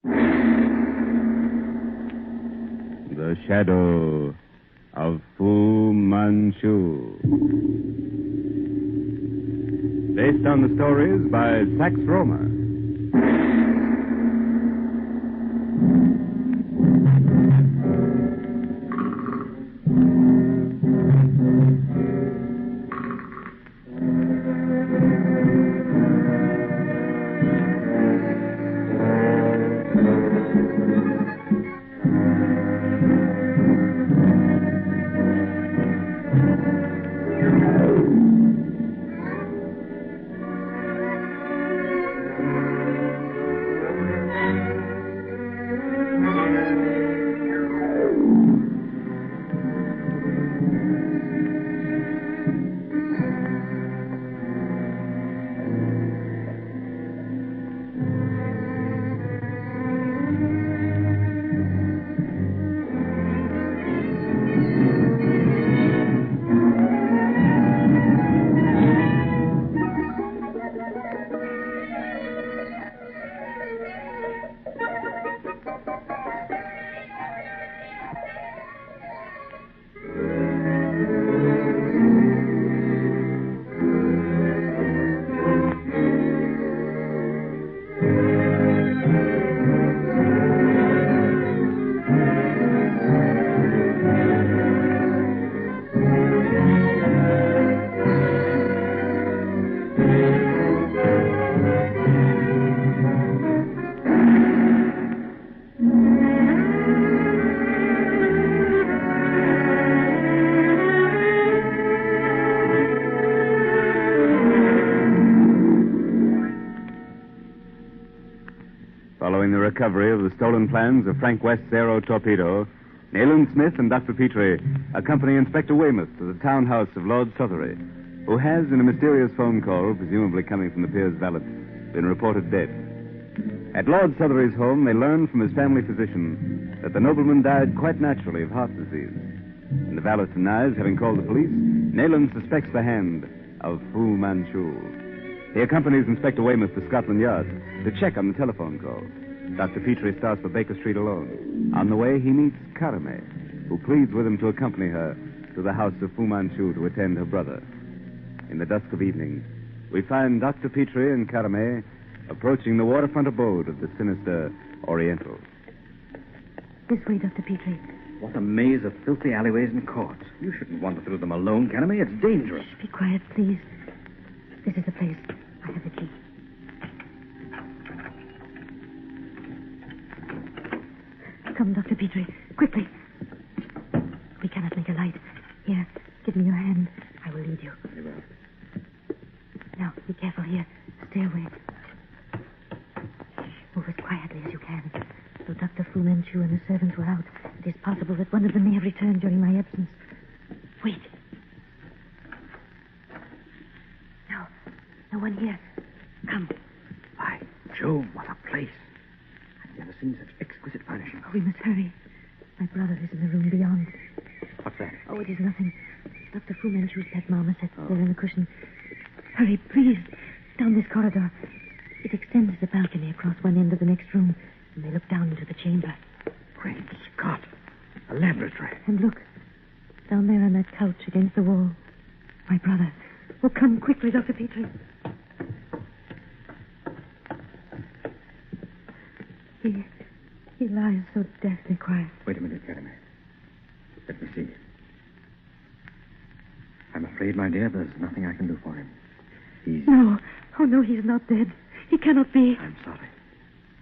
The Shadow of Fu Manchu. Based on the stories by Sax Rohmer. Following the recovery of the stolen plans of Frank West's aero torpedo, Nayland Smith and Dr. Petrie accompany Inspector Weymouth to the townhouse of Lord Sothery, who has, in a mysterious phone call, presumably coming from the Piers valet, been reported dead. At Lord Sothery's home, they learn from his family physician that the nobleman died quite naturally of heart disease. And the valet denies having called the police. Nayland suspects the hand of Fu Manchu. He accompanies Inspector Weymouth to Scotland Yard to check on the telephone call. Dr. Petrie starts for Baker Street alone. On the way, he meets Karame, who pleads with him to accompany her to the house of Fu Manchu to attend her brother. In the dusk of evening, we find Dr. Petrie and Karame approaching the waterfront abode of the sinister Oriental. This way, Dr. Petrie. What a maze of filthy alleyways and courts. You shouldn't wander through them alone, Karame. It's dangerous. Shh, be quiet, please. This is the place. I have the key. Come, Dr. Petrie. Quickly. We cannot make a light. Here, give me your hand. I will lead you. Very well. Now, be careful here. Stairway. Move as quietly as you can. Though Dr. Fu Manchu and the servants were out, it is possible that one of them may have returned during my absence. Wait. No one here. Come. By Jove, what a place. I've never seen such exquisite furnishing. Oh, we must hurry. My brother is in the room beyond. What's that? Oh, it is nothing. Dr. Fu Manchu's pet marmoset there in the cushion. Hurry, please. Down this corridor. It extends as a balcony across one end of the next room, and they look down into the chamber. Great Scott. A laboratory. And look. Down there on that couch against the wall. My brother. Oh, come quickly, Dr. Petrie. He lies so deathly quiet. Wait a minute, Karame. Let me see. I'm afraid, my dear, there's nothing I can do for him. He's... No. Oh, no, he's not dead. He cannot be. I'm sorry.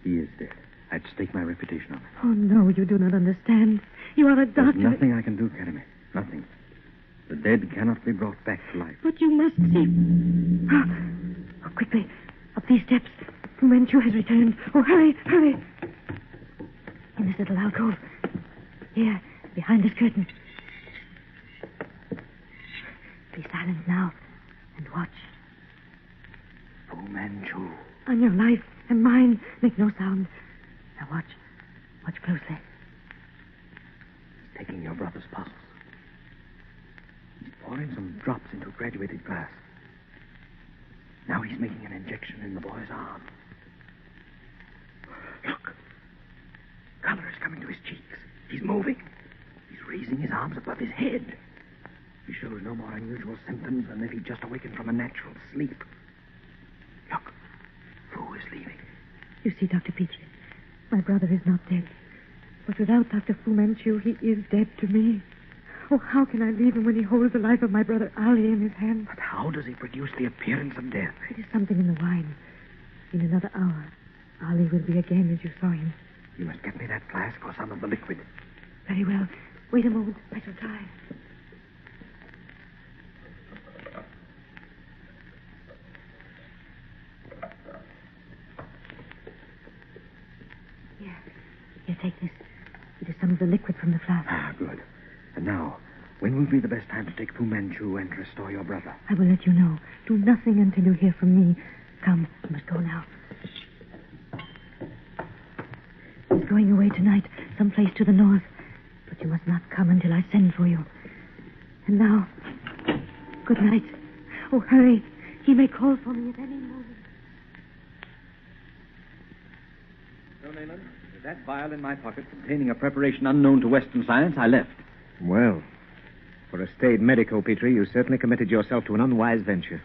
He is dead. I'd stake my reputation on it. Oh, no, you do not understand. You are a doctor. There's nothing I can do, Karame. Nothing. The dead cannot be brought back to life. But you must see. Oh, quickly. Up these steps. Fu Manchu has returned. Oh, hurry, hurry. In this little alcove. Here, behind this curtain. Be silent now and watch. Fu Manchu. On your life and mine. Make no sound. Now watch. Watch closely. He's taking your brother's pulse. He's pouring some drops into a graduated glass. Now he's making an injection in the boy's arm. Look. He's moving. He's raising his arms above his head. He shows no more unusual symptoms than if he'd just awakened from a natural sleep. Look, Fu is leaving. You see, Dr. Petrie, my brother is not dead. But without Dr. Fu Manchu, he is dead to me. Oh, how can I leave him when he holds the life of my brother Ali in his hand? But how does he produce the appearance of death? It is something in the wine. In another hour, Ali will be again as you saw him. You must get me that flask or some of the liquid. Very well. Wait a moment. I shall try. Here, take this. It is some of the liquid from the flask. Ah, good. And now, when will be the best time to take Fu Manchu and restore your brother? I will let you know. Do nothing until you hear from me. Come, we must go now. He's going away tonight, someplace to the north. But you must not come until I send for you. And now, good night. Oh, hurry. He may call for me at any moment. So, Nayland, with that vial in my pocket containing a preparation unknown to Western science, I left. Well, for a staid medico, Petrie, you certainly committed yourself to an unwise venture.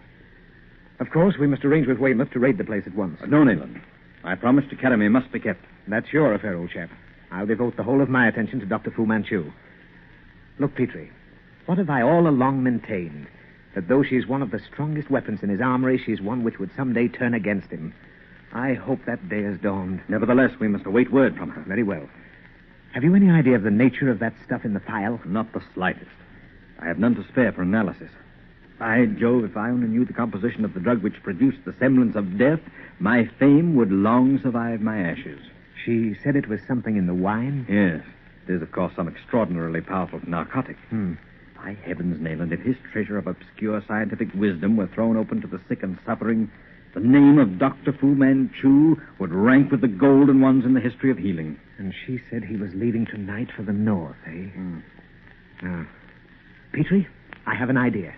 Of course, we must arrange with Weymouth to raid the place at once. No, Nayland. My promise to Academy must be kept. That's your affair, old chap. I'll devote the whole of my attention to Dr. Fu Manchu. Look, Petrie, what have I all along maintained? That though she's one of the strongest weapons in his armory, she's one which would someday turn against him. I hope that day has dawned. Nevertheless, we must await word from her. Very well. Have you any idea of the nature of that stuff in the phial? Not the slightest. I have none to spare for analysis. By Jove, if I only knew the composition of the drug which produced the semblance of death, my fame would long survive my ashes. She said it was something in the wine? Yes. It is, of course, some extraordinarily powerful narcotic. By heavens, Nayland, if his treasure of obscure scientific wisdom were thrown open to the sick and suffering, the name of Dr. Fu Manchu would rank with the golden ones in the history of healing. And she said he was leaving tonight for the north, eh? Petrie, I have an idea.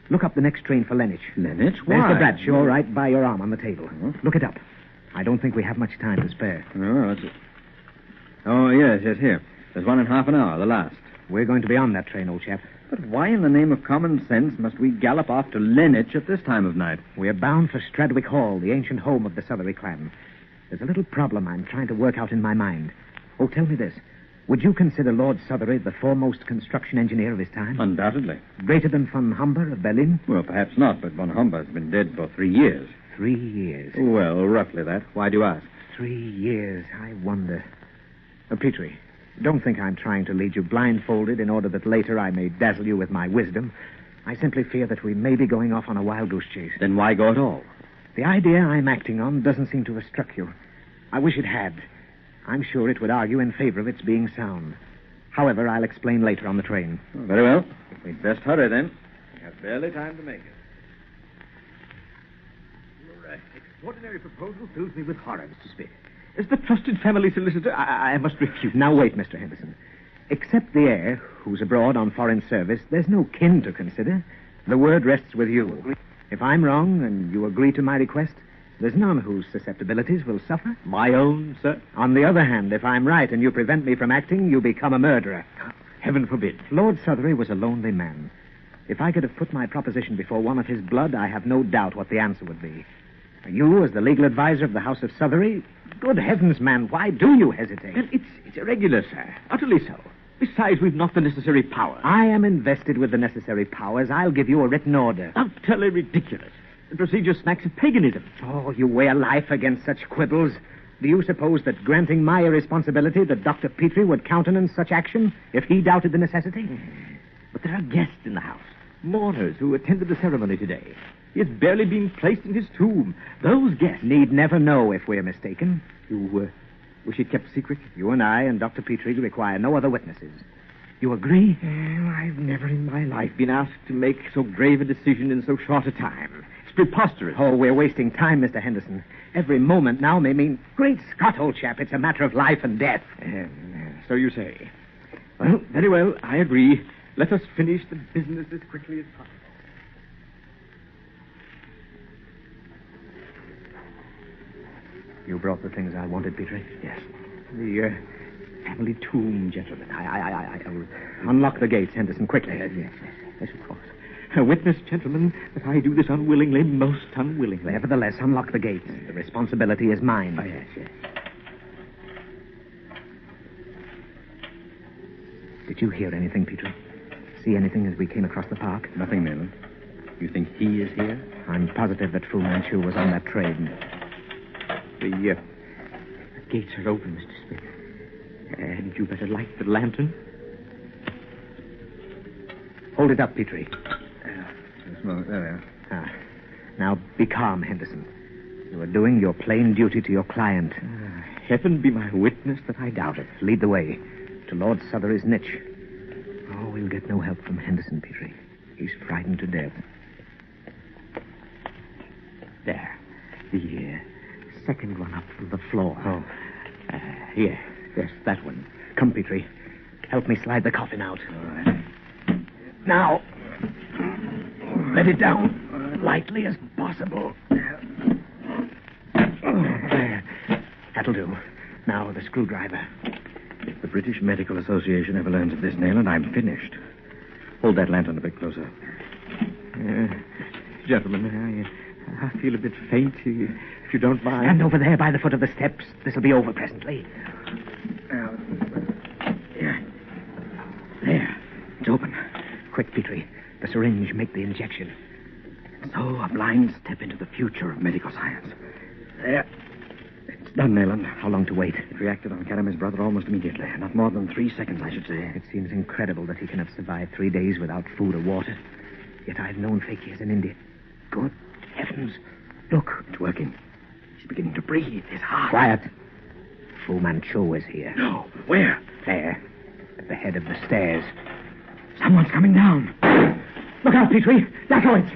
Look up the next train for Lenich. Lenich? Why? There's the Bradshaw right by your arm on the table. Look it up. I don't think we have much time to spare. Oh, that's it. Oh, yes, here. There's one in half an hour, the last. We're going to be on that train, old chap. But why in the name of common sense must we gallop off to Lenich at this time of night? We're bound for Stradwick Hall, the ancient home of the Sothery clan. There's a little problem I'm trying to work out in my mind. Oh, tell me this. Would you consider Lord Sothery the foremost construction engineer of his time? Undoubtedly. Greater than von Humber of Berlin? Well, perhaps not, but von Humber has been dead for 3 years. 3 years. Well, roughly that. Why do you ask? 3 years, I wonder. Petrie, don't think I'm trying to lead you blindfolded in order that later I may dazzle you with my wisdom. I simply fear that we may be going off on a wild goose chase. Then why go at all? The idea I'm acting on doesn't seem to have struck you. I wish it had. I'm sure it would argue in favor of its being sound. However, I'll explain later on the train. Oh, very well. We'd best hurry, then. We have barely time to make it. Your extraordinary proposal fills me with horror, Mr. Smith. As the trusted family solicitor, I must refuse. Now, wait, Mr. Henderson. Except the heir, who's abroad on foreign service, there's no kin to consider. The word rests with you. If I'm wrong and you agree to my request, there's none whose susceptibilities will suffer. My own, sir? On the other hand, if I'm right and you prevent me from acting, you become a murderer. Heaven forbid. Lord Sothery was a lonely man. If I could have put my proposition before one of his blood, I have no doubt what the answer would be. You, as the legal advisor of the House of Sothery, good heavens, man, why do you hesitate? Well, it's irregular, sir. Utterly so. Besides, we've not the necessary power. I am invested with the necessary powers. I'll give you a written order. Utterly ridiculous. The procedure smacks of paganism. Oh, you weigh a life against such quibbles. Do you suppose that granting my irresponsibility that Dr. Petrie would countenance such action if he doubted the necessity? But there are guests in the house. Mourners who attended the ceremony today. He has barely been placed in his tomb. Those guests need never know if we're mistaken. You wish it kept secret? You and I and Dr. Petrie require no other witnesses. You agree? Well, I've never in my life been asked to make so grave a decision in so short a time. It's preposterous. Oh, we're wasting time, Mr. Henderson. Every moment now may mean... Great Scott, old chap, it's a matter of life and death. So you say. Well, very well, I agree. Let us finish the business as quickly as possible. You brought the things I wanted, Petrie? Yes. family tomb, gentlemen. I will... Unlock the gates, Henderson, quickly. Yes, of course. Witness, gentlemen, that I do this unwillingly, most unwillingly. Nevertheless, unlock the gates. The responsibility is mine. Oh, yes. Did you hear anything, Petrie? See anything as we came across the park? Nothing, Nayland. You think he is here? I'm positive that Fu Manchu was on that train. The gates are open, Mr. Smith. And you better light the lantern. Hold it up, Petrie. There we are. Now, be calm, Henderson. You are doing your plain duty to your client. Heaven be my witness that I doubt it. Lead the way to Lord Sothery's niche. Oh, we'll get no help from Henderson, Petrie. He's frightened to death. There. The second one up from the floor. Oh. Yes, that one. Come, Petrie. Help me slide the coffin out. All right. Now, let it down lightly as possible. There. That'll do. Now, the screwdriver. If the British Medical Association ever learns of this, Nayland, I'm finished. Hold that lantern a bit closer. Gentlemen, I feel a bit faint, if you don't mind. Stand over there by the foot of the steps. This'll be over presently. There. It's open. Quick, Petrie. The syringe. Make the injection. So, a blind step into the future of medical science. There. It's done, Nayland. How long to wait? It reacted on Kadam's brother almost immediately. Not more than 3 seconds, I should say. It seems incredible that he can have survived 3 days without food or water. Yet I've known fakirs in India. Good heavens. Look. It's working. He's beginning to breathe. His heart. Quiet. Fu Manchu is here. No. Where? There. At the head of the stairs. Someone's coming down. Look out, Petrie. Back on it.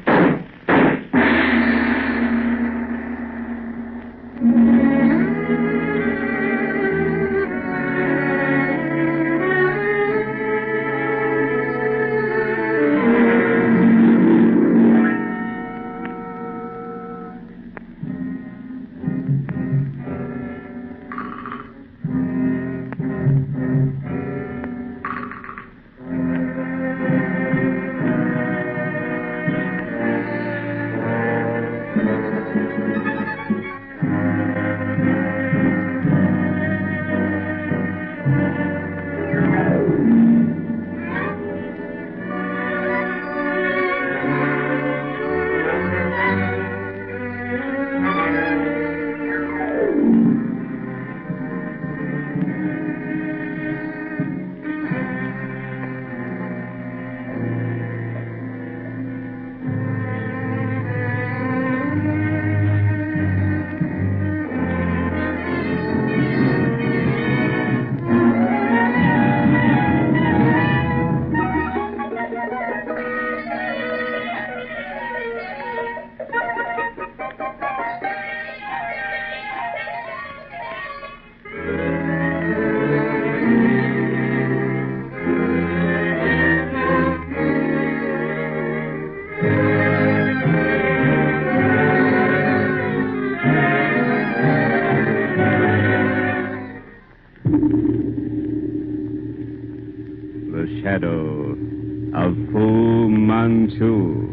The shadow of Fu Manchu.